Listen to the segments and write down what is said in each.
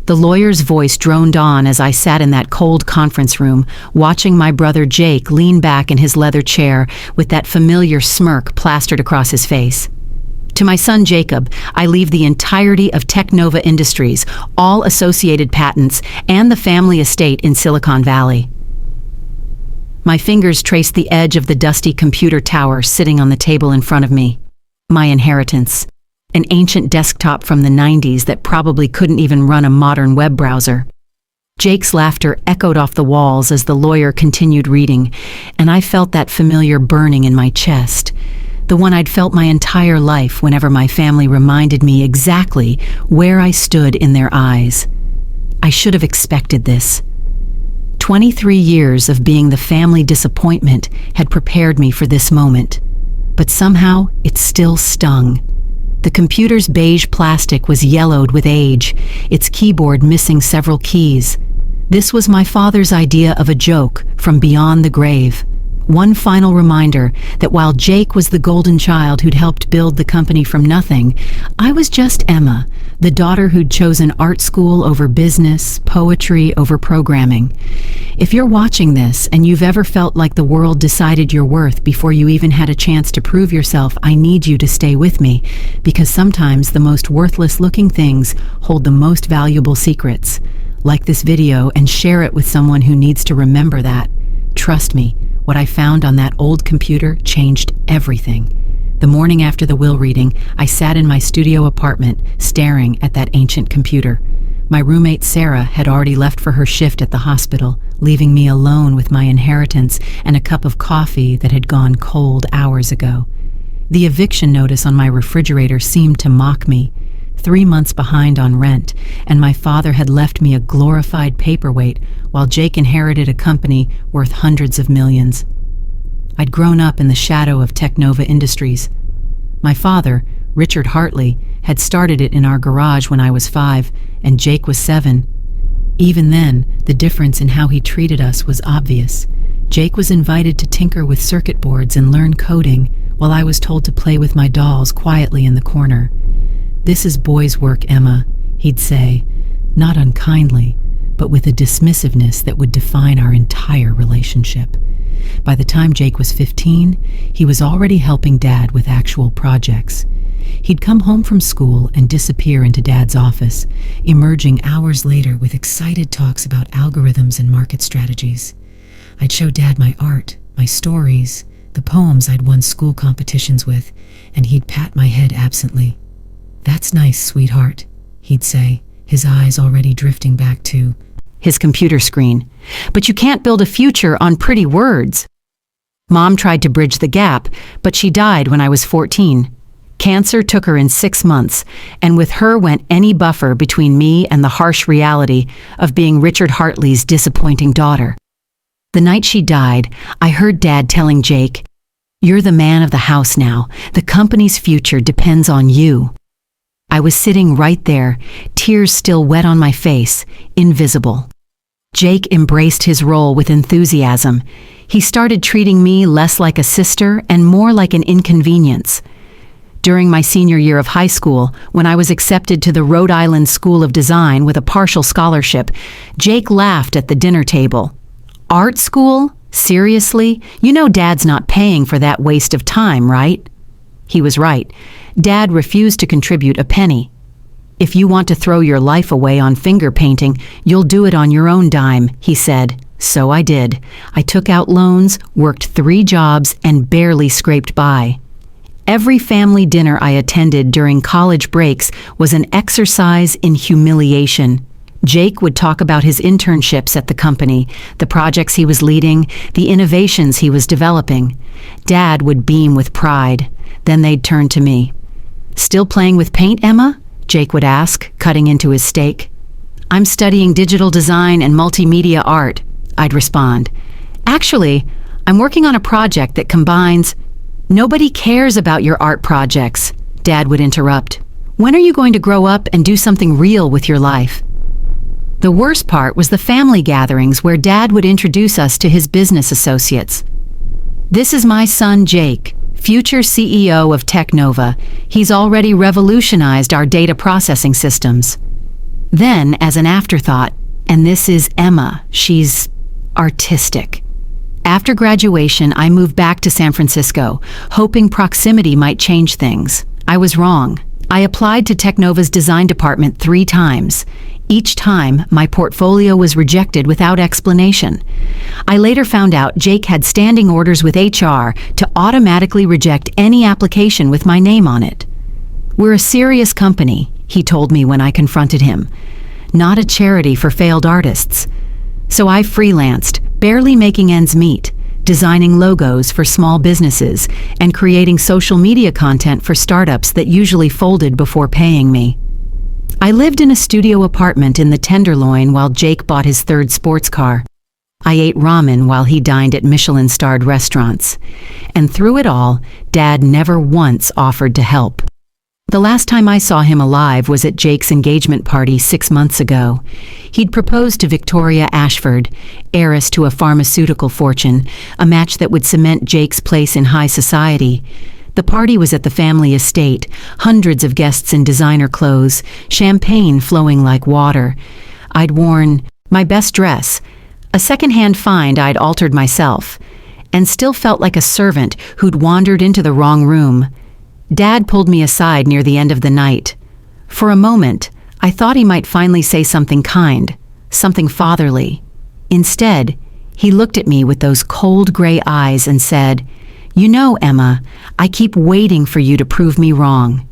The lawyer's voice droned on as I sat in that cold conference room, watching my brother Jake lean back in his leather chair with that familiar smirk plastered across his face. To my son Jacob, I leave the entirety of Teknova Industries, all associated patents, and the family estate in Silicon Valley. My fingers traced the edge of the dusty computer tower sitting on the table in front of me. My inheritance. An ancient desktop from the 90s that probably couldn't even run a modern web browser. Jake's laughter echoed off the walls as the lawyer continued reading, and I felt that familiar burning in my chest, the one I'd felt my entire life whenever my family reminded me exactly where I stood in their eyes. I should have expected this. 23 years of being the family disappointment had prepared me for this moment, but somehow it still stung. The computer's beige plastic was yellowed with age, its keyboard missing several keys. This was my father's idea of a joke from beyond the grave. One final reminder that while Jake was the golden child who'd helped build the company from nothing, I was just Emma, the daughter who'd chosen art school over business, poetry over programming. If you're watching this and you've ever felt like the world decided your worth before you even had a chance to prove yourself, I need you to stay with me, because sometimes the most worthless-looking things hold the most valuable secrets. Like this video and share it with someone who needs to remember that. Trust me, what I found on that old computer changed everything. The morning after the will reading, I sat in my studio apartment, staring at that ancient computer. My roommate Sarah had already left for her shift at the hospital, leaving me alone with my inheritance and a cup of coffee that had gone cold hours ago. The eviction notice on my refrigerator seemed to mock me. 3 months behind on rent, and my father had left me a glorified paperweight while Jake inherited a company worth hundreds of millions. I'd grown up in the shadow of Teknova Industries. My father, Richard Hartley, had started it in our garage when I was 5 and Jake was 7. Even then, the difference in how he treated us was obvious. Jake was invited to tinker with circuit boards and learn coding, while I was told to play with my dolls quietly in the corner. "This is boys' work, Emma," he'd say, not unkindly, but with a dismissiveness that would define our entire relationship. By the time Jake was 15, he was already helping Dad with actual projects. He'd come home from school and disappear into Dad's office, emerging hours later with excited talks about algorithms and market strategies. I'd show Dad my art, my stories, the poems I'd won school competitions with, and he'd pat my head absently. "That's nice, sweetheart," he'd say, his eyes already drifting back to his computer screen. "But you can't build a future on pretty words." Mom tried to bridge the gap, but she died when I was 14. Cancer took her in 6 months, and with her went any buffer between me and the harsh reality of being Richard Hartley's disappointing daughter. The night she died, I heard Dad telling Jake, "You're the man of the house now. The company's future depends on you." I was sitting right there, tears still wet on my face, invisible. Jake embraced his role with enthusiasm. He started treating me less like a sister and more like an inconvenience. During my senior year of high school, when I was accepted to the Rhode Island School of Design with a partial scholarship, Jake laughed at the dinner table. "Art school? Seriously? You know Dad's not paying for that waste of time, right?" He was right. Dad refused to contribute a penny. "If you want to throw your life away on finger painting, you'll do it on your own dime," he said. So I did. I took out loans, worked 3 jobs, and barely scraped by. Every family dinner I attended during college breaks was an exercise in humiliation. Jake would talk about his internships at the company, the projects he was leading, the innovations he was developing. Dad would beam with pride. Then they'd turn to me. "Still playing with paint, Emma?" Jake would ask, cutting into his steak. "I'm studying digital design and multimedia art," I'd respond. "Actually, I'm working on a project that combines—" "Nobody cares about your art projects," Dad would interrupt. "When are you going to grow up and do something real with your life?" The worst part was the family gatherings where Dad would introduce us to his business associates. "This is my son Jake, future CEO of Teknova. He's already revolutionized our data processing systems." Then, as an afterthought, and this is Emma, she's artistic. After graduation, I moved back to San Francisco, hoping proximity might change things. I was wrong. I applied to Technova's design department 3 times. Each time, my portfolio was rejected without explanation. I later found out Jake had standing orders with HR to automatically reject any application with my name on it. "We're a serious company," he told me when I confronted him, "not a charity for failed artists." So I freelanced, barely making ends meet, designing logos for small businesses and creating social media content for startups that usually folded before paying me. I lived in a studio apartment in the Tenderloin while Jake bought his 3rd sports car. I ate ramen while he dined at Michelin-starred restaurants. And through it all, Dad never once offered to help. The last time I saw him alive was at Jake's engagement party 6 months ago. He'd proposed to Victoria Ashford, heiress to a pharmaceutical fortune, a match that would cement Jake's place in high society. The party was at the family estate, hundreds of guests in designer clothes, champagne flowing like water. I'd worn my best dress, a second-hand find I'd altered myself, and still felt like a servant who'd wandered into the wrong room. Dad pulled me aside near the end of the night. For a moment, I thought he might finally say something kind, something fatherly. Instead, he looked at me with those cold gray eyes and said, "You know, Emma, I keep waiting for you to prove me wrong,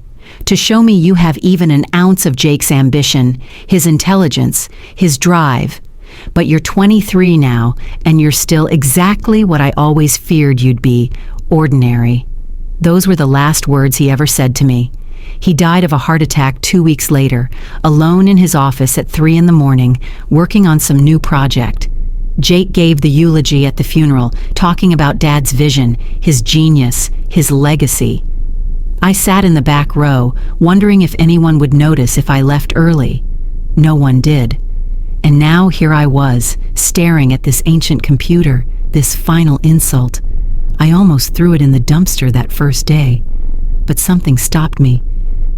to show me you have even an ounce of Jake's ambition, his intelligence, his drive. But you're 23 now, and you're still exactly what I always feared you'd be, ordinary." Those were the last words he ever said to me. He died of a heart attack 2 weeks later, alone in his office at 3 in the morning, working on some new project. Jake gave the eulogy at the funeral, talking about Dad's vision, his genius, his legacy. I sat in the back row, wondering if anyone would notice if I left early. No one did. And now here I was, staring at this ancient computer, this final insult. I almost threw it in the dumpster that first day. But something stopped me.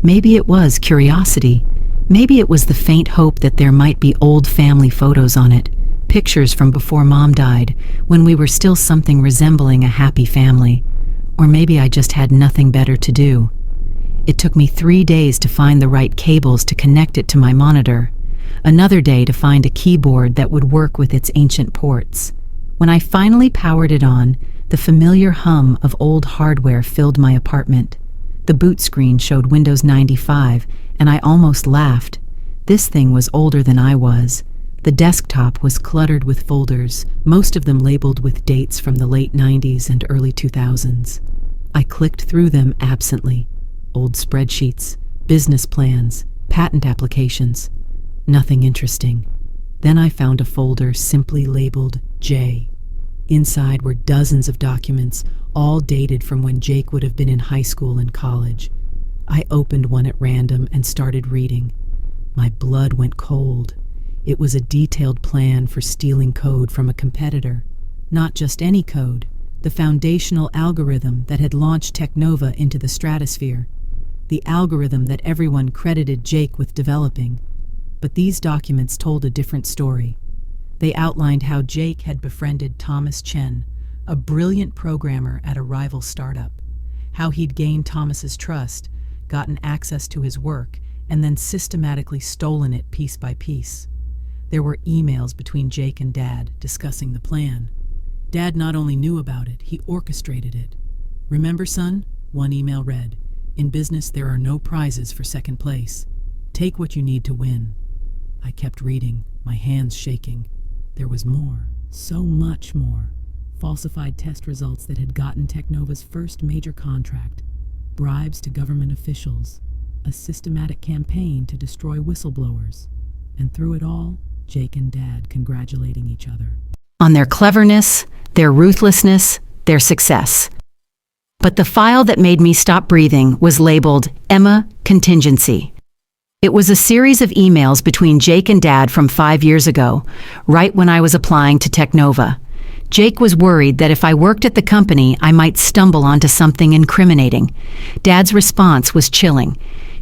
Maybe it was curiosity. Maybe it was the faint hope that there might be old family photos on it, pictures from before Mom died, when we were still something resembling a happy family. Or maybe I just had nothing better to do. It took me 3 days to find the right cables to connect it to my monitor. Another day to find a keyboard that would work with its ancient ports. When I finally powered it on, the familiar hum of old hardware filled my apartment. The boot screen showed Windows 95, and I almost laughed. This thing was older than I was. The desktop was cluttered with folders, most of them labeled with dates from the late 90s and early 2000s. I clicked through them absently. Old spreadsheets, business plans, patent applications. Nothing interesting. Then I found a folder simply labeled J. Inside were dozens of documents, all dated from when Jake would have been in high school and college. I opened one at random and started reading. My blood went cold. It was a detailed plan for stealing code from a competitor. Not just any code, the foundational algorithm that had launched Technova into the stratosphere. The algorithm that everyone credited Jake with developing. But these documents told a different story. They outlined how Jake had befriended Thomas Chen, a brilliant programmer at a rival startup, how he'd gained Thomas's trust, gotten access to his work, and then systematically stolen it piece by piece. There were emails between Jake and Dad discussing the plan. Dad not only knew about it, he orchestrated it. "Remember, son?" One email read, "In business, there are no prizes for second place. Take what you need to win." I kept reading, my hands shaking. There was more, so much more. Falsified test results that had gotten Technova's first major contract, bribes to government officials, a systematic campaign to destroy whistleblowers, and through it all, Jake and Dad congratulating each other on their cleverness, their ruthlessness, their success. But the file that made me stop breathing was labeled Emma Contingency. It was a series of emails between Jake and Dad from 5 years ago, right when I was applying to Technova. Jake was worried that if I worked at the company, I might stumble onto something incriminating. Dad's response was chilling.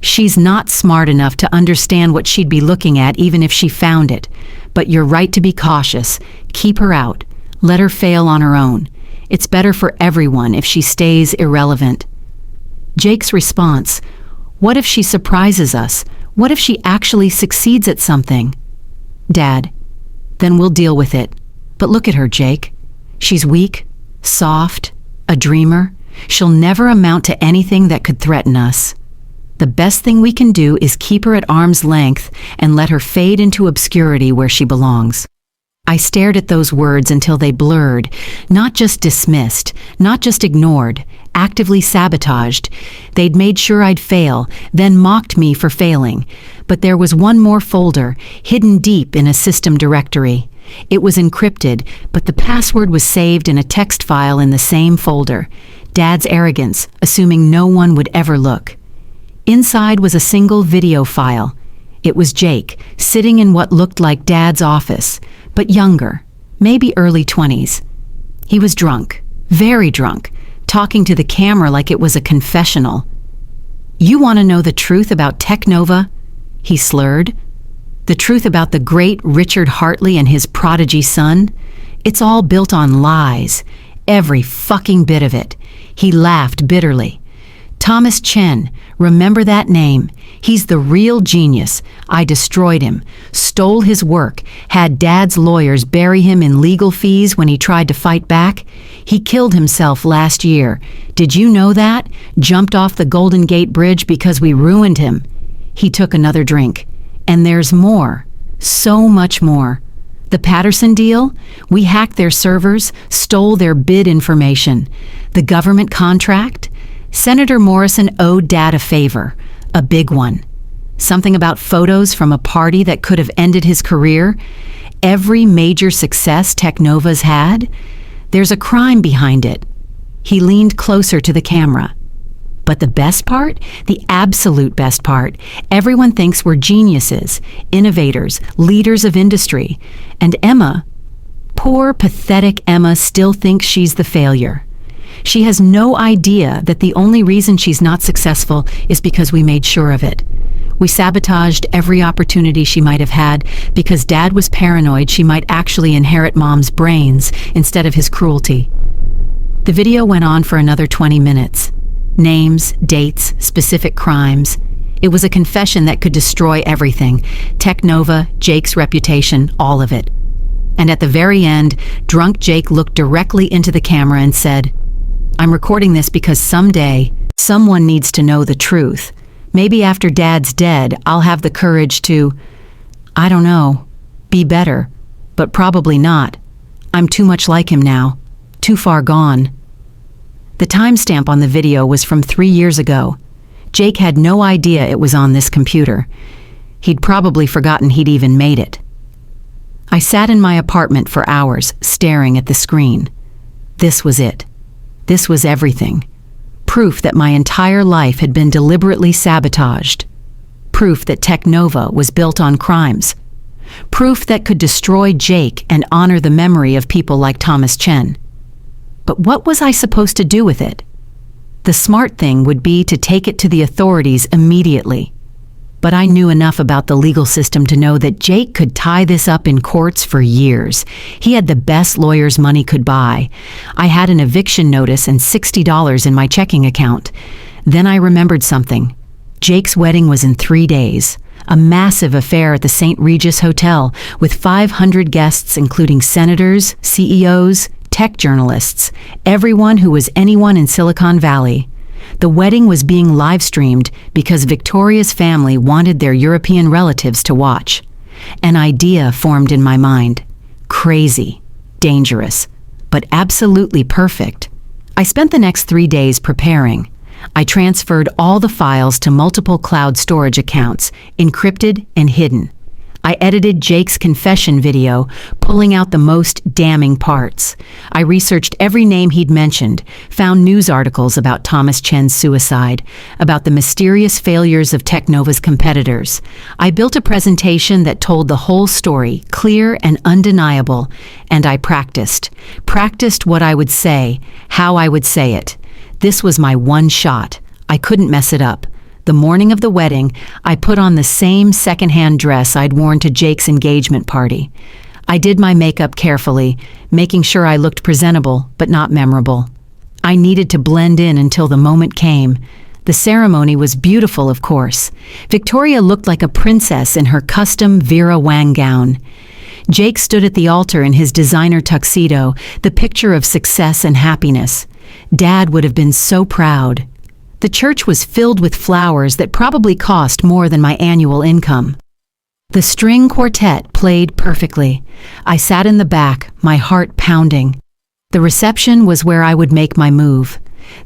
She's not smart enough to understand what she'd be looking at even if she found it. But you're right to be cautious. Keep her out. Let her fail on her own. It's better for everyone if she stays irrelevant. Jake's response: what if she surprises us? What if she actually succeeds at something? Dad: then we'll deal with it. But look at her, Jake. She's weak, soft, a dreamer. She'll never amount to anything that could threaten us. The best thing we can do is keep her at arm's length and let her fade into obscurity where she belongs. I stared at those words until they blurred, not just dismissed, not just ignored, actively sabotaged. They'd made sure I'd fail, then mocked me for failing. But there was one more folder, hidden deep in a system directory. It was encrypted, but the password was saved in a text file in the same folder. Dad's arrogance, assuming no one would ever look. Inside was a single video file. It was Jake, sitting in what looked like Dad's office, but younger, maybe early 20s. He was drunk, very drunk, talking to the camera like it was a confessional. "You want to know the truth about Technova?" he slurred. "The truth about the great Richard Hartley and his prodigy son? It's all built on lies, every fucking bit of it." He laughed bitterly. "Thomas Chen, remember that name? He's the real genius. I destroyed him, stole his work, had Dad's lawyers bury him in legal fees when he tried to fight back. He killed himself last year. Did you know that? Jumped off the Golden Gate Bridge because we ruined him." He took another drink. "And there's more, so much more. The Patterson deal? We hacked their servers, stole their bid information. The government contract? Senator Morrison owed Dad a favor, a big one. Something about photos from a party that could have ended his career. Every major success Technova's had. There's a crime behind it." He leaned closer to the camera. "But the best part? The absolute best part. Everyone thinks we're geniuses, innovators, leaders of industry. And Emma, poor, pathetic Emma, still thinks she's the failure. She has no idea that the only reason she's not successful is because we made sure of it. We sabotaged every opportunity she might have had because Dad was paranoid she might actually inherit Mom's brains instead of his cruelty." The video went on for another 20 minutes. Names, dates, specific crimes. It was a confession that could destroy everything. Technova, Jake's reputation, all of it. And at the very end, drunk Jake looked directly into the camera and said, "I'm recording this because someday, someone needs to know the truth. Maybe after Dad's dead, I'll have the courage to, I don't know, be better, but probably not. I'm too much like him now, too far gone." The timestamp on the video was from 3 years ago. Jake had no idea it was on this computer. He'd probably forgotten he'd even made it. I sat in my apartment for hours, staring at the screen. This was it. This was everything. Proof that my entire life had been deliberately sabotaged. Proof that Technova was built on crimes. Proof that could destroy Jake and honor the memory of people like Thomas Chen. But what was I supposed to do with it? The smart thing would be to take it to the authorities immediately. But I knew enough about the legal system to know that Jake could tie this up in courts for years. He had the best lawyers money could buy. I had an eviction notice and $60 in my checking account. Then I remembered something. Jake's wedding was in 3 days. A massive affair at the St. Regis Hotel with 500 guests including senators, CEOs, tech journalists, everyone who was anyone in Silicon Valley. The wedding was being live-streamed because Victoria's family wanted their European relatives to watch. An idea formed in my mind. Crazy, dangerous, but absolutely perfect. I spent the next 3 days preparing. I transferred all the files to multiple cloud storage accounts, encrypted and hidden. I edited Jake's confession video, pulling out the most damning parts. I researched every name he'd mentioned, found news articles about Thomas Chen's suicide, about the mysterious failures of Technova's competitors. I built a presentation that told the whole story, clear and undeniable, and I practiced. Practiced what I would say, how I would say it. This was my one shot. I couldn't mess it up. The morning of the wedding, I put on the same secondhand dress I'd worn to Jake's engagement party. I did my makeup carefully, making sure I looked presentable but not memorable. I needed to blend in until the moment came. The ceremony was beautiful, of course. Victoria looked like a princess in her custom Vera Wang gown. Jake stood at the altar in his designer tuxedo, the picture of success and happiness. Dad would have been so proud. The church was filled with flowers that probably cost more than my annual income. The string quartet played perfectly. I sat in the back, my heart pounding. The reception was where I would make my move.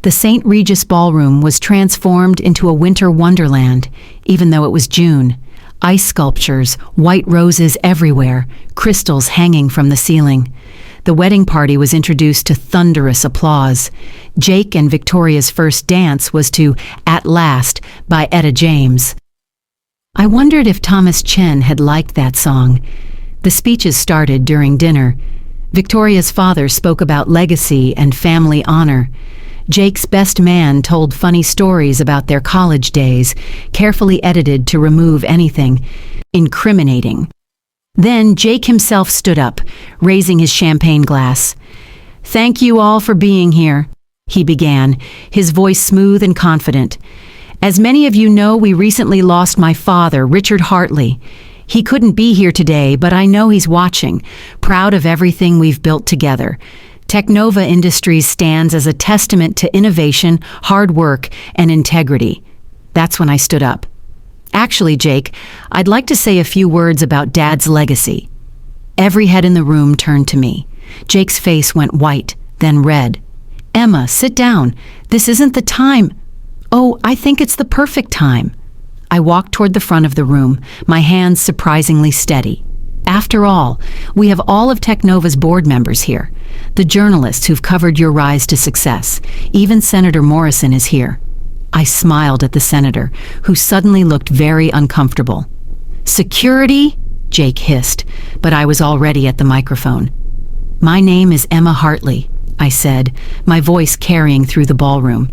The St. Regis Ballroom was transformed into a winter wonderland, even though it was June. Ice sculptures, white roses everywhere, crystals hanging from the ceiling. The wedding party was introduced to thunderous applause. Jake and Victoria's first dance was to At Last by Etta James. I wondered if Thomas Chen had liked that song. The speeches started during dinner. Victoria's father spoke about legacy and family honor. Jake's best man told funny stories about their college days, carefully edited to remove anything incriminating. Then Jake himself stood up, raising his champagne glass. "Thank you all for being here," he began, his voice smooth and confident. "As many of you know, we recently lost my father, Richard Hartley. He couldn't be here today, but I know he's watching, proud of everything we've built together. Technova Industries stands as a testament to innovation, hard work, and integrity." That's when I stood up. "Actually, Jake, I'd like to say a few words about Dad's legacy." Every head in the room turned to me. Jake's face went white, then red. "Emma, sit down. This isn't the time." "Oh, I think it's the perfect time." I walked toward the front of the room, my hands surprisingly steady. After all, we have all of Technova's board members here, the journalists who've covered your rise to success. Even Senator Morrison is here. I smiled at the senator, who suddenly looked very uncomfortable. "Security?" Jake hissed, but I was already at the microphone. "My name is Emma Hartley," I said, my voice carrying through the ballroom.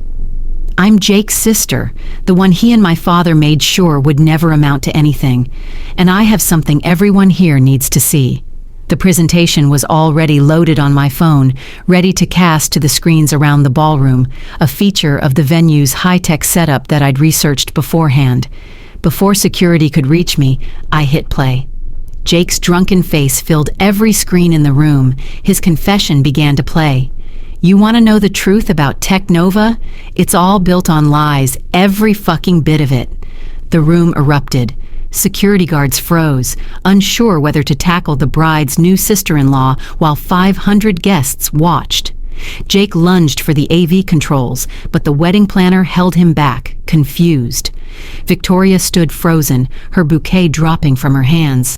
"I'm Jake's sister, the one he and my father made sure would never amount to anything, and I have something everyone here needs to see." The presentation was already loaded on my phone, ready to cast to the screens around the ballroom, a feature of the venue's high-tech setup that I'd researched beforehand. Before security could reach me, I hit play. Jake's drunken face filled every screen in the room. His confession began to play. "You want to know the truth about Technova? It's all built on lies, every fucking bit of it." The room erupted. Security guards froze, unsure whether to tackle the bride's new sister-in-law while 500 guests watched. Jake lunged for the AV controls, but the wedding planner held him back, confused. Victoria stood frozen, her bouquet dropping from her hands.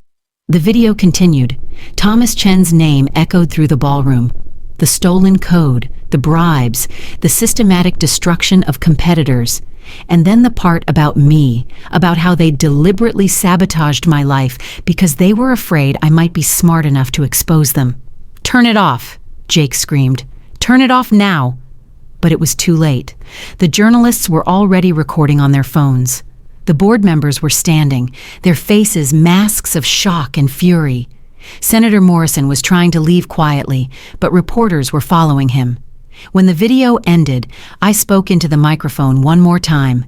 The video continued. Thomas Chen's name echoed through the ballroom. The stolen code, the bribes, the systematic destruction of competitors. And then the part about me, about how they deliberately sabotaged my life because they were afraid I might be smart enough to expose them. "Turn it off," Jake screamed. "Turn it off now." But it was too late. The journalists were already recording on their phones. The board members were standing, their faces masks of shock and fury. Senator Morrison was trying to leave quietly, but reporters were following him. When the video ended, I spoke into the microphone one more time.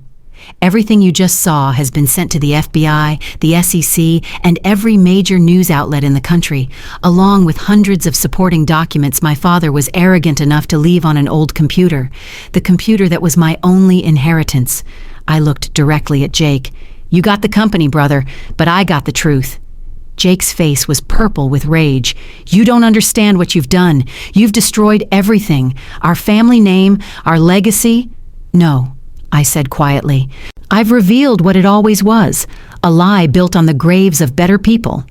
"Everything you just saw has been sent to the FBI, the SEC, and every major news outlet in the country, along with hundreds of supporting documents my father was arrogant enough to leave on an old computer, the computer that was my only inheritance." I looked directly at Jake. "You got the company, brother, but I got the truth." Jake's face was purple with rage. "You don't understand what you've done. You've destroyed everything. Our family name, our legacy." "No," I said quietly. "I've revealed what it always was, a lie built on the graves of better people."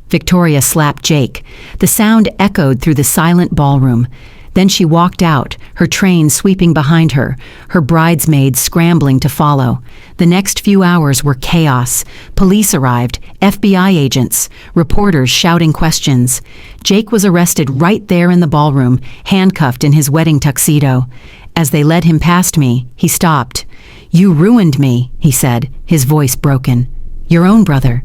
Victoria slapped Jake. The sound echoed through the silent ballroom. Then she walked out, her train sweeping behind her, her bridesmaids scrambling to follow. The next few hours were chaos. Police arrived, FBI agents, reporters shouting questions. Jake was arrested right there in the ballroom, handcuffed in his wedding tuxedo. As they led him past me, he stopped. "You ruined me," he said, his voice broken. "Your own brother."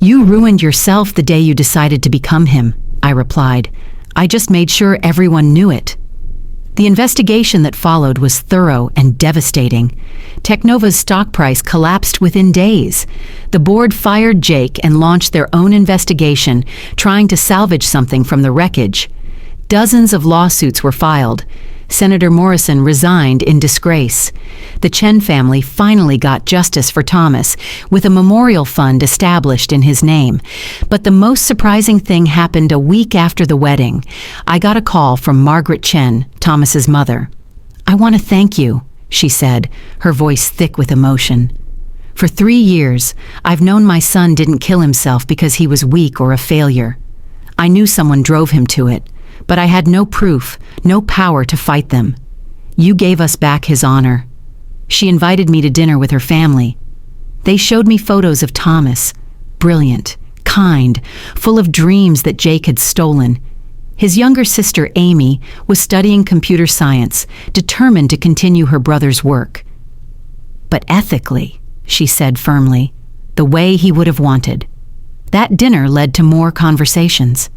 "You ruined yourself the day you decided to become him," I replied. "I just made sure everyone knew it." The investigation that followed was thorough and devastating. Teknova's stock price collapsed within days. The board fired Jake and launched their own investigation, trying to salvage something from the wreckage. Dozens of lawsuits were filed. Senator Morrison resigned in disgrace. The Chen family finally got justice for Thomas, with a memorial fund established in his name. But the most surprising thing happened a week after the wedding. I got a call from Margaret Chen, Thomas's mother. "I want to thank you," she said, her voice thick with emotion. "For 3 years, I've known my son didn't kill himself because he was weak or a failure. I knew someone drove him to it, but I had no proof, no power to fight them. You gave us back his honor." She invited me to dinner with her family. They showed me photos of Thomas, brilliant, kind, full of dreams that Jake had stolen. His younger sister, Amy, was studying computer science, determined to continue her brother's work. "But ethically," she said firmly, "the way he would have wanted." That dinner led to more conversations.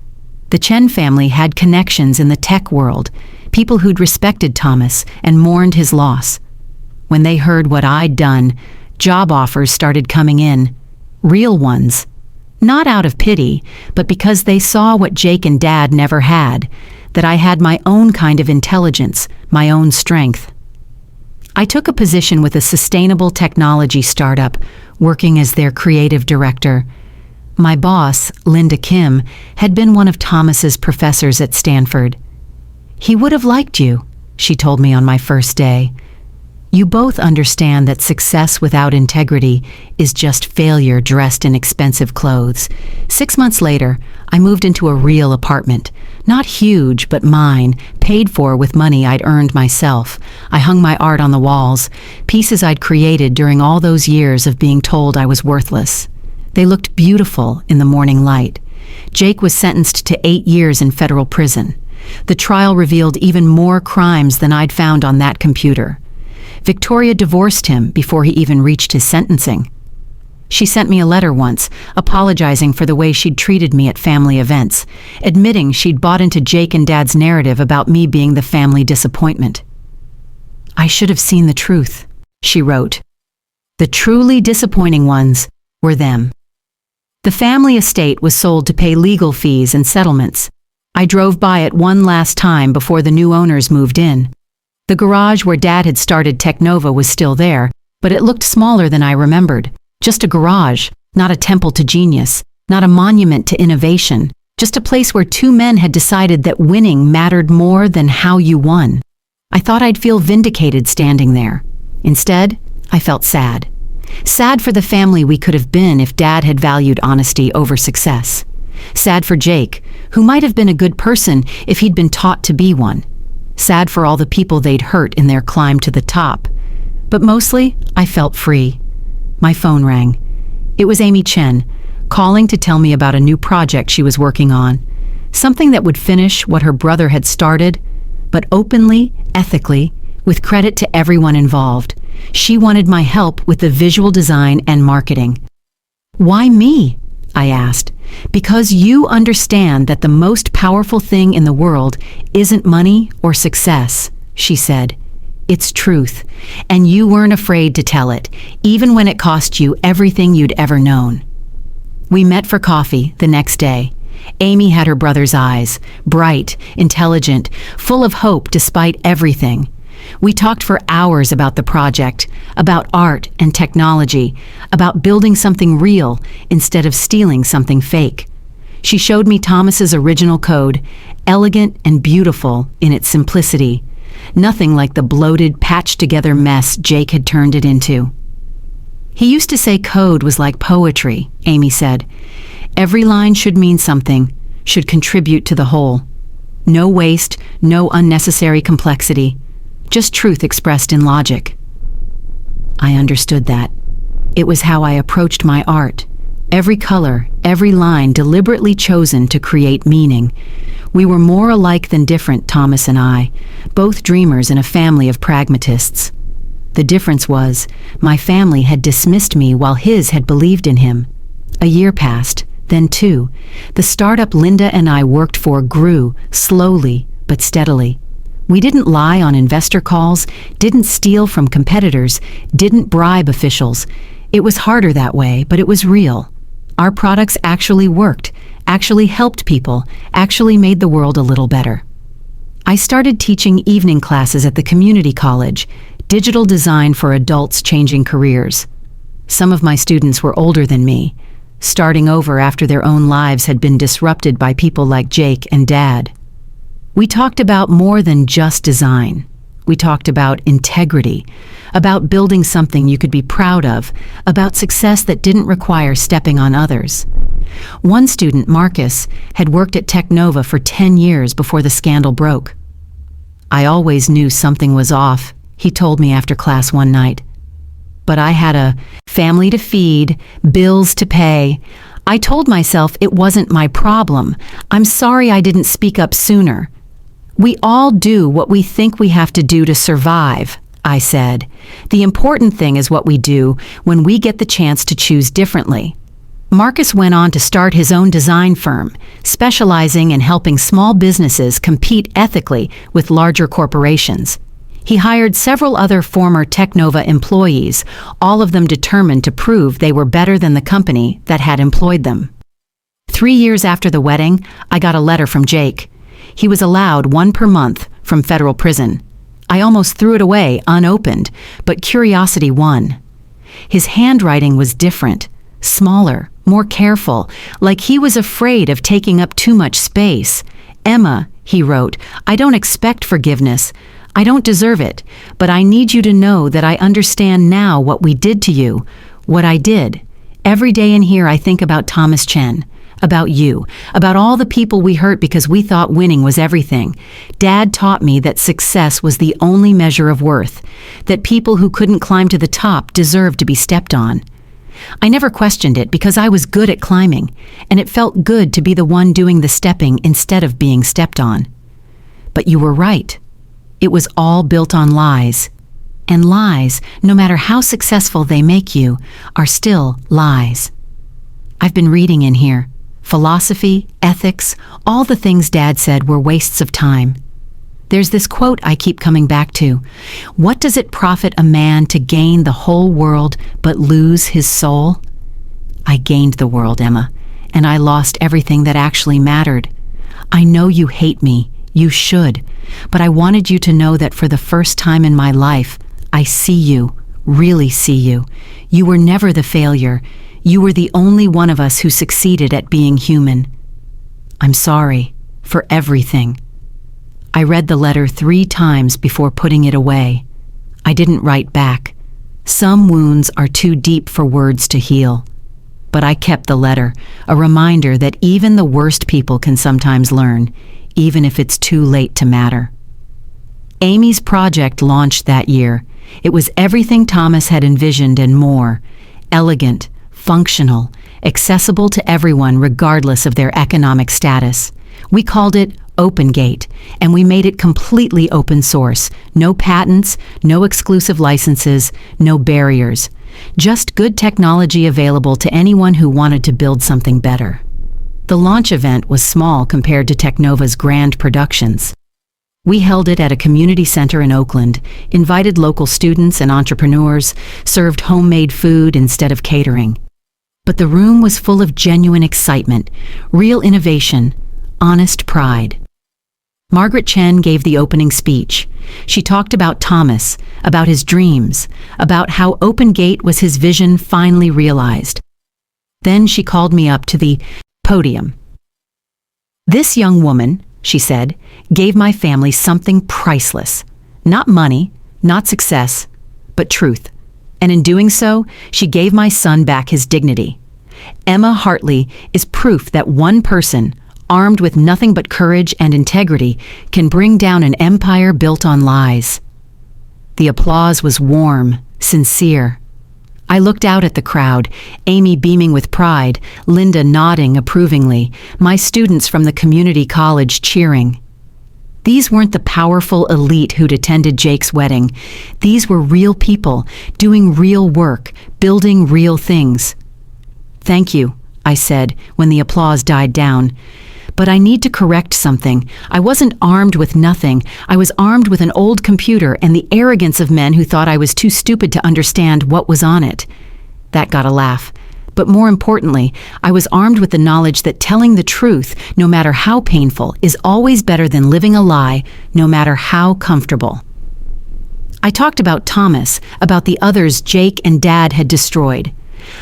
The Chen family had connections in the tech world, people who'd respected Thomas and mourned his loss. When they heard what I'd done, job offers started coming in. Real ones. Not out of pity, but because they saw what Jake and Dad never had, that I had my own kind of intelligence, my own strength. I took a position with a sustainable technology startup, working as their creative director. My boss, Linda Kim, had been one of Thomas's professors at Stanford. "He would have liked you," she told me on my first day. "You both understand that success without integrity is just failure dressed in expensive clothes." 6 months later, I moved into a real apartment. Not huge, but mine, paid for with money I'd earned myself. I hung my art on the walls, pieces I'd created during all those years of being told I was worthless. They looked beautiful in the morning light. Jake was sentenced to 8 years in federal prison. The trial revealed even more crimes than I'd found on that computer. Victoria divorced him before he even reached his sentencing. She sent me a letter once, apologizing for the way she'd treated me at family events, admitting she'd bought into Jake and Dad's narrative about me being the family disappointment. "I should have seen the truth," she wrote. "The truly disappointing ones were them." The family estate was sold to pay legal fees and settlements. I drove by it one last time before the new owners moved in. The garage where Dad had started Teknova was still there, but it looked smaller than I remembered. Just a garage, not a temple to genius, not a monument to innovation, just a place where 2 men had decided that winning mattered more than how you won. I thought I'd feel vindicated standing there. Instead, I felt sad. Sad for the family we could have been if Dad had valued honesty over success. Sad for Jake, who might have been a good person if he'd been taught to be one. Sad for all the people they'd hurt in their climb to the top. But mostly, I felt free. My phone rang. It was Amy Chen, calling to tell me about a new project she was working on. Something that would finish what her brother had started, but openly, ethically, with credit to everyone involved. She wanted my help with the visual design and marketing. "Why me?" I asked. "Because you understand that the most powerful thing in the world isn't money or success," she said. "It's truth, and you weren't afraid to tell it, even when it cost you everything you'd ever known." We met for coffee the next day. Amy had her brother's eyes, bright, intelligent, full of hope despite everything. We talked for hours about the project, about art and technology, about building something real instead of stealing something fake. She showed me Thomas's original code, elegant and beautiful in its simplicity. Nothing like the bloated, patched-together mess Jake had turned it into. "He used to say code was like poetry," Amy said. "Every line should mean something, should contribute to the whole. No waste, no unnecessary complexity. Just truth expressed in logic." I understood that. It was how I approached my art. Every color, every line deliberately chosen to create meaning. We were more alike than different, Thomas and I, both dreamers in a family of pragmatists. The difference was, my family had dismissed me while his had believed in him. A year passed, then two. The startup Linda and I worked for grew, slowly but steadily. We didn't lie on investor calls, didn't steal from competitors, didn't bribe officials. It was harder that way, but it was real. Our products actually worked, actually helped people, actually made the world a little better. I started teaching evening classes at the community college, digital design for adults changing careers. Some of my students were older than me, starting over after their own lives had been disrupted by people like Jake and Dad. We talked about more than just design. We talked about integrity, about building something you could be proud of, about success that didn't require stepping on others. One student, Marcus, had worked at Technova for 10 years before the scandal broke. I always knew something was off, he told me after class one night. But I had a family to feed, bills to pay. I told myself it wasn't my problem. I'm sorry I didn't speak up sooner. We all do what we think we have to do to survive, I said. The important thing is what we do when we get the chance to choose differently. Marcus went on to start his own design firm, specializing in helping small businesses compete ethically with larger corporations. He hired several other former Technova employees, all of them determined to prove they were better than the company that had employed them. 3 years after the wedding, I got a letter from Jake. He was allowed one per month from federal prison. I almost threw it away unopened, but curiosity won. His handwriting was different, smaller, more careful, like he was afraid of taking up too much space. "Emma," he wrote, "I don't expect forgiveness. I don't deserve it, but I need you to know that I understand now what we did to you, what I did. Every day in here I think about Thomas Chen, about you, about all the people we hurt because we thought winning was everything. Dad taught me that success was the only measure of worth, that people who couldn't climb to the top deserved to be stepped on. I never questioned it because I was good at climbing, and it felt good to be the one doing the stepping instead of being stepped on. But you were right. It was all built on lies. And lies, no matter how successful they make you, are still lies. I've been reading in here. Philosophy, ethics, all the things Dad said were wastes of time. There's this quote I keep coming back to. What does it profit a man to gain the whole world but lose his soul? I gained the world, Emma, and I lost everything that actually mattered. I know you hate me. You should. But I wanted you to know that for the first time in my life, I see you, really see you. You were never the failure. You were the only one of us who succeeded at being human. I'm sorry for everything. I read the letter 3 times before putting it away. I didn't write back. Some wounds are too deep for words to heal. But I kept the letter, a reminder that even the worst people can sometimes learn, even if it's too late to matter. Amy's project launched that year. It was everything Thomas had envisioned and more. Elegant, functional, accessible to everyone regardless of their economic status. We called it OpenGate, and we made it completely open source. No patents, no exclusive licenses, no barriers. Just good technology available to anyone who wanted to build something better. The launch event was small compared to Technova's grand productions. We held it at a community center in Oakland, invited local students and entrepreneurs, served homemade food instead of catering. But the room was full of genuine excitement, real innovation, honest pride. Margaret Chen gave the opening speech. She talked about Thomas, about his dreams, about how OpenGate was his vision finally realized. Then she called me up to the podium. "This young woman," she said, "gave my family something priceless. Not money, not success, but truth. And in doing so, she gave my son back his dignity. Emma Hartley is proof that one person, armed with nothing but courage and integrity, can bring down an empire built on lies." The applause was warm, sincere. I looked out at the crowd, Amy beaming with pride, Linda nodding approvingly, my students from the community college cheering. These weren't the powerful elite who'd attended Jake's wedding. These were real people, doing real work, building real things. "Thank you," I said when the applause died down. "But I need to correct something. I wasn't armed with nothing. I was armed with an old computer and the arrogance of men who thought I was too stupid to understand what was on it." That got a laugh. But more importantly, I was armed with the knowledge that telling the truth, no matter how painful, is always better than living a lie, no matter how comfortable. I talked about Thomas, about the others Jake and Dad had destroyed.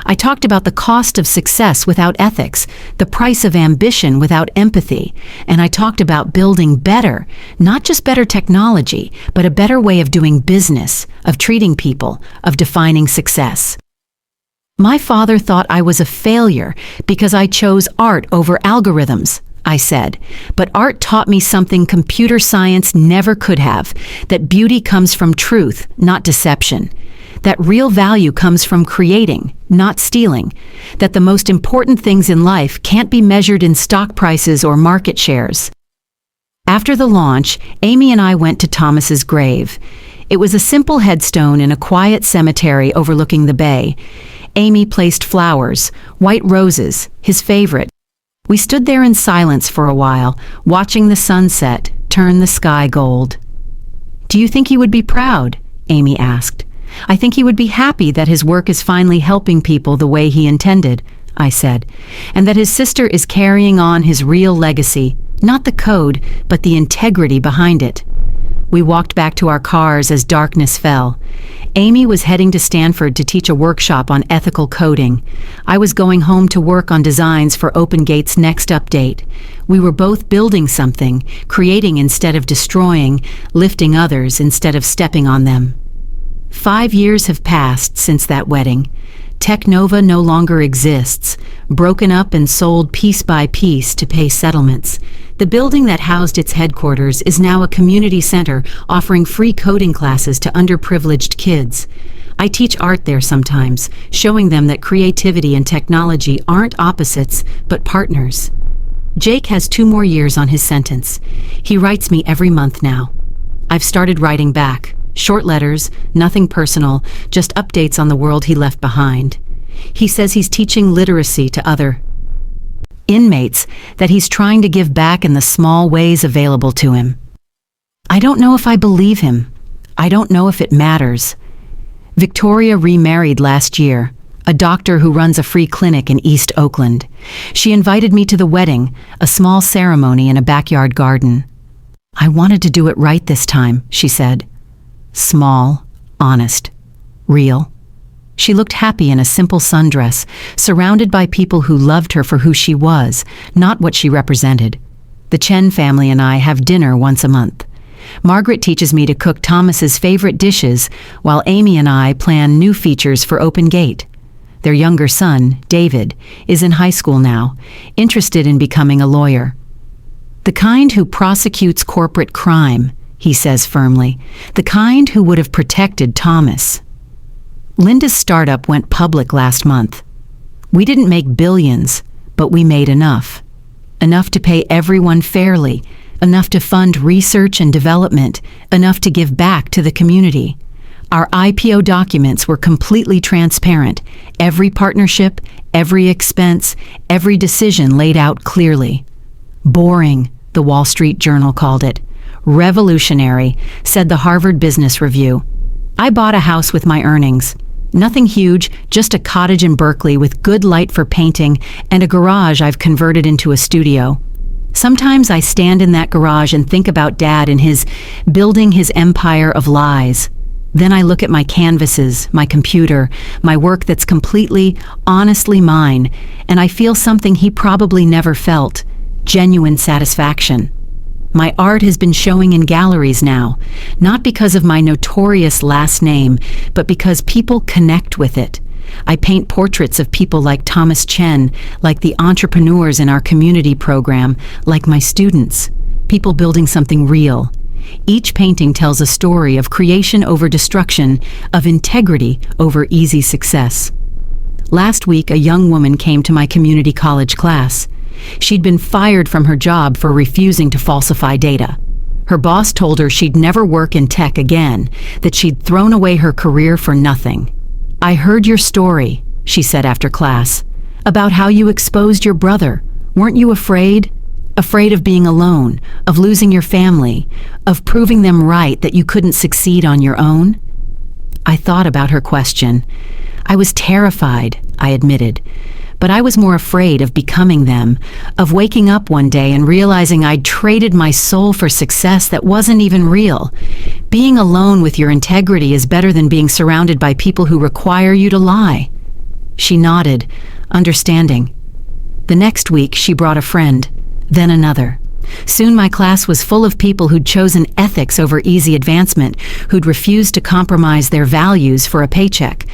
I talked about the cost of success without ethics, the price of ambition without empathy, and I talked about building better, not just better technology, but a better way of doing business, of treating people, of defining success. "My father thought I was a failure because I chose art over algorithms," I said, "but art taught me something computer science never could have, that beauty comes from truth, not deception. That real value comes from creating, not stealing. That the most important things in life can't be measured in stock prices or market shares." After the launch, Amy and I went to Thomas's grave. It was a simple headstone in a quiet cemetery overlooking the bay. Amy placed flowers, white roses, his favorite. We stood there in silence for a while, watching the sunset turn the sky gold. "Do you think he would be proud?" Amy asked. "I think he would be happy that his work is finally helping people the way he intended," I said, "and that his sister is carrying on his real legacy, not the code, but the integrity behind it." We walked back to our cars as darkness fell. Amy was heading to Stanford to teach a workshop on ethical coding. I was going home to work on designs for OpenGate's next update. We were both building something, creating instead of destroying, lifting others instead of stepping on them. 5 years have passed since that wedding. Technova no longer exists, broken up and sold piece by piece to pay settlements. The building that housed its headquarters is now a community center offering free coding classes to underprivileged kids. I teach art there sometimes, showing them that creativity and technology aren't opposites, but partners. Jake has 2 more years on his sentence. He writes me every month now. I've started writing back. Short letters, nothing personal, just updates on the world he left behind. He says he's teaching literacy to other inmates, that he's trying to give back in the small ways available to him. I don't know if I believe him. I don't know if it matters. Victoria remarried last year, a doctor who runs a free clinic in East Oakland. She invited me to the wedding, a small ceremony in a backyard garden. "I wanted to do it right this time," she said. Small, honest, real. She looked happy in a simple sundress, surrounded by people who loved her for who she was, not what she represented. The Chen family and I have dinner once a month. Margaret teaches me to cook Thomas's favorite dishes, while Amy and I plan new features for OpenGate. Their younger son, David, is in high school now, interested in becoming a lawyer. "The kind who prosecutes corporate crime," he says firmly, "the kind who would have protected Thomas." Linda's startup went public last month. We didn't make billions, but we made enough. Enough to pay everyone fairly, enough to fund research and development, enough to give back to the community. Our IPO documents were completely transparent. Every partnership, every expense, every decision laid out clearly. "Boring," the Wall Street Journal called it. "Revolutionary," said the Harvard Business Review. I bought a house with my earnings. Nothing huge, just a cottage in Berkeley with good light for painting and a garage I've converted into a studio. Sometimes I stand in that garage and think about Dad and his building his empire of lies. Then I look at my canvases, my computer, my work that's completely, honestly mine, and I feel something he probably never felt, genuine satisfaction. My art has been showing in galleries now, not because of my notorious last name, but because people connect with it. I paint portraits of people like Thomas Chen, like the entrepreneurs in our community program, like my students, people building something real. Each painting tells a story of creation over destruction, of integrity over easy success. Last week, a young woman came to my community college class. She'd been fired from her job for refusing to falsify data. Her boss told her she'd never work in tech again, that she'd thrown away her career for nothing. "I heard your story," she said after class, "about how you exposed your brother. Weren't you afraid? Afraid of being alone, of losing your family, of proving them right that you couldn't succeed on your own?" I thought about her question. I was terrified, I admitted, but I was more afraid of becoming them, of waking up one day and realizing I'd traded my soul for success that wasn't even real. Being alone with your integrity is better than being surrounded by people who require you to lie. She nodded, understanding. The next week, she brought a friend, then another. Soon my class was full of people who'd chosen ethics over easy advancement, who'd refused to compromise their values for a paycheck.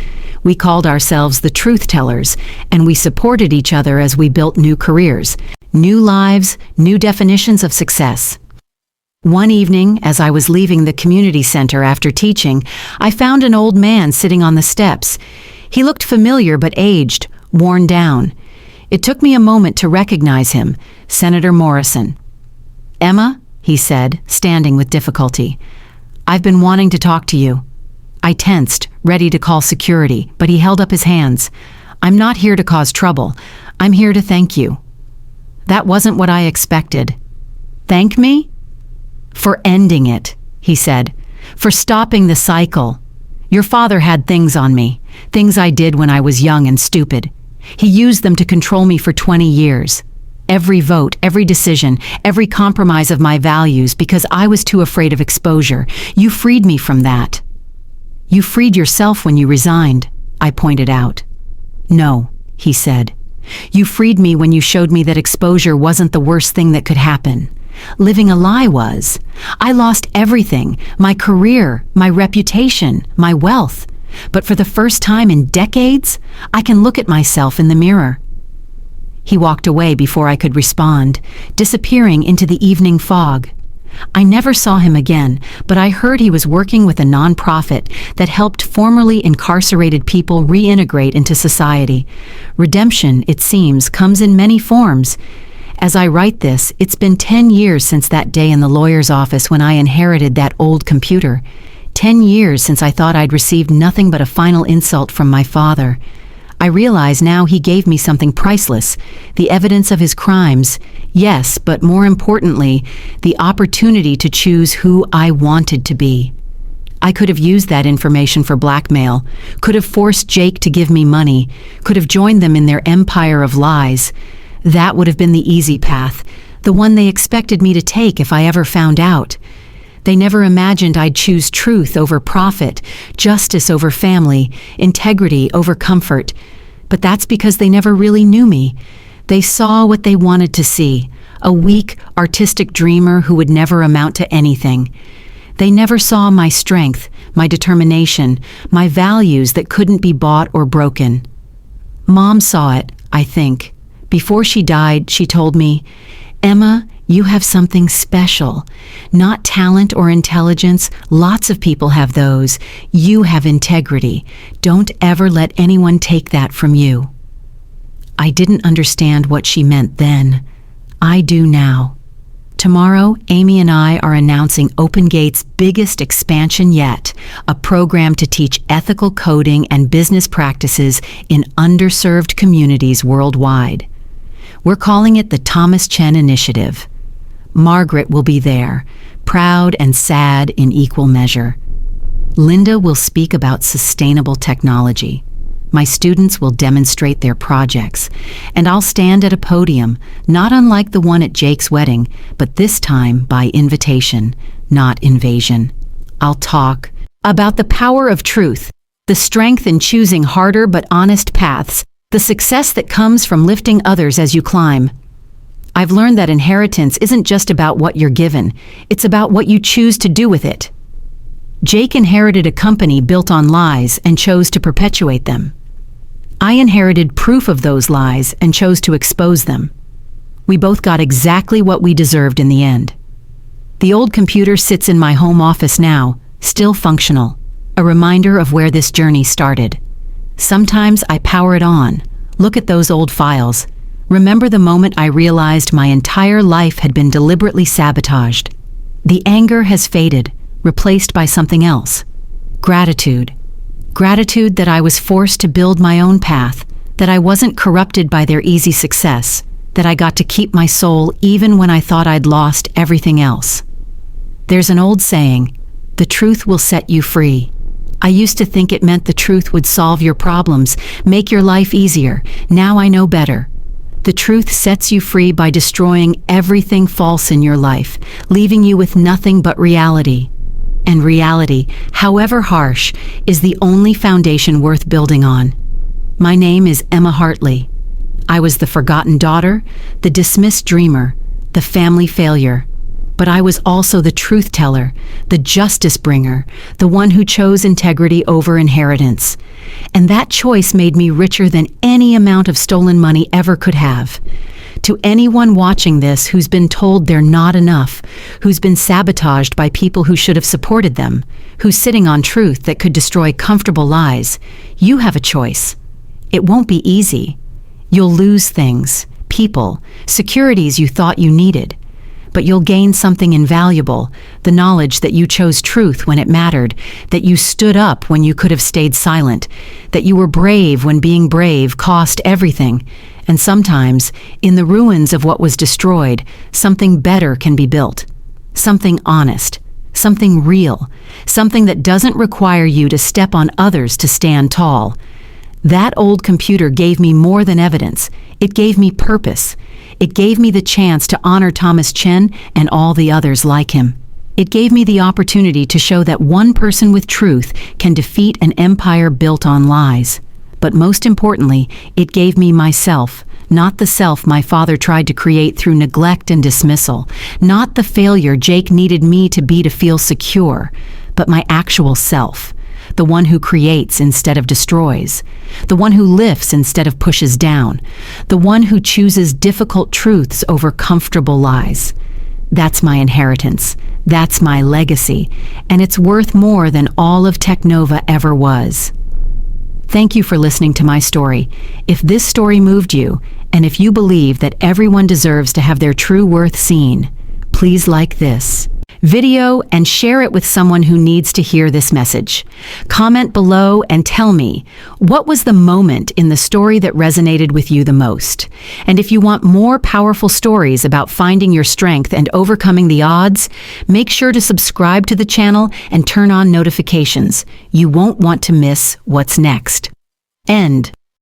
We called ourselves the truth tellers, and we supported each other as we built new careers, new lives, new definitions of success. One evening, as I was leaving the community center after teaching, I found an old man sitting on the steps. He looked familiar but aged, worn down. It took me a moment to recognize him, Senator Morrison. "Emma," he said, standing with difficulty, "I've been wanting to talk to you." I tensed, ready to call security, but he held up his hands. "I'm not here to cause trouble. I'm here to thank you." That wasn't what I expected. "Thank me?" "For ending it," he said, "for stopping the cycle. Your father had things on me, things I did when I was young and stupid. He used them to control me for 20 years. Every vote, every decision, every compromise of my values because I was too afraid of exposure. You freed me from that." "You freed yourself when you resigned," I pointed out. "No," he said. "You freed me when you showed me that exposure wasn't the worst thing that could happen. Living a lie was. I lost everything, my career, my reputation, my wealth. But for the first time in decades, I can look at myself in the mirror." He walked away before I could respond, disappearing into the evening fog. I never saw him again, but I heard he was working with a nonprofit that helped formerly incarcerated people reintegrate into society. Redemption, it seems, comes in many forms. As I write this, it's been 10 years since that day in the lawyer's office when I inherited that old computer. 10 years since I thought I'd received nothing but a final insult from my father. I realize now he gave me something priceless, the evidence of his crimes, yes, but more importantly, the opportunity to choose who I wanted to be. I could have used that information for blackmail, could have forced Jake to give me money, could have joined them in their empire of lies. That would have been the easy path, the one they expected me to take if I ever found out. They never imagined I'd choose truth over profit, justice over family, integrity over comfort. But that's because they never really knew me. They saw what they wanted to see, a weak, artistic dreamer who would never amount to anything. They never saw my strength, my determination, my values that couldn't be bought or broken. Mom saw it, I think. Before she died, she told me, "Emma, you have something special. Not talent or intelligence. Lots of people have those. You have integrity. Don't ever let anyone take that from you." I didn't understand what she meant then. I do now. Tomorrow, Amy and I are announcing OpenGate's biggest expansion yet, a program to teach ethical coding and business practices in underserved communities worldwide. We're calling it the Thomas Chen Initiative. Margaret will be there, proud and sad in equal measure. Linda will speak about sustainable technology. My students will demonstrate their projects, and I'll stand at a podium, not unlike the one at Jake's wedding, but this time by invitation, not invasion. I'll talk about the power of truth, the strength in choosing harder but honest paths, the success that comes from lifting others as you climb. I've learned that inheritance isn't just about what you're given, it's about what you choose to do with it. Jake inherited a company built on lies and chose to perpetuate them. I inherited proof of those lies and chose to expose them. We both got exactly what we deserved in the end. The old computer sits in my home office now, still functional, a reminder of where this journey started. Sometimes I power it on, look at those old files, remember the moment I realized my entire life had been deliberately sabotaged. The anger has faded, replaced by something else. Gratitude. Gratitude that I was forced to build my own path, that I wasn't corrupted by their easy success, that I got to keep my soul even when I thought I'd lost everything else. There's an old saying, "The truth will set you free." I used to think it meant the truth would solve your problems, make your life easier. Now I know better. The truth sets you free by destroying everything false in your life, leaving you with nothing but reality. And reality, however harsh, is the only foundation worth building on. My name is Emma Hartley. I was the forgotten daughter, the dismissed dreamer, the family failure. But I was also the truth teller, the justice bringer, the one who chose integrity over inheritance. And that choice made me richer than any amount of stolen money ever could have. To anyone watching this who's been told they're not enough, who's been sabotaged by people who should have supported them, who's sitting on truth that could destroy comfortable lies, you have a choice. It won't be easy. You'll lose things, people, securities you thought you needed. But you'll gain something invaluable, the knowledge that you chose truth when it mattered, that you stood up when you could have stayed silent, that you were brave when being brave cost everything. And sometimes, in the ruins of what was destroyed, something better can be built. Something honest, something real, something that doesn't require you to step on others to stand tall. That old computer gave me more than evidence. It gave me purpose. It gave me the chance to honor Thomas Chen and all the others like him. It gave me the opportunity to show that one person with truth can defeat an empire built on lies. But most importantly, it gave me myself, not the self my father tried to create through neglect and dismissal, not the failure Jake needed me to be to feel secure, but my actual self. The one who creates instead of destroys, the one who lifts instead of pushes down, the one who chooses difficult truths over comfortable lies. That's my inheritance, that's my legacy, and it's worth more than all of Technova ever was. Thank you for listening to my story. If this story moved you, and if you believe that everyone deserves to have their true worth seen, please like this video and share it with someone who needs to hear this message. Comment below and tell me, what was the moment in the story that resonated with you the most? And if you want more powerful stories about finding your strength and overcoming the odds, make sure to subscribe to the channel and turn on notifications. You won't want to miss what's next. End.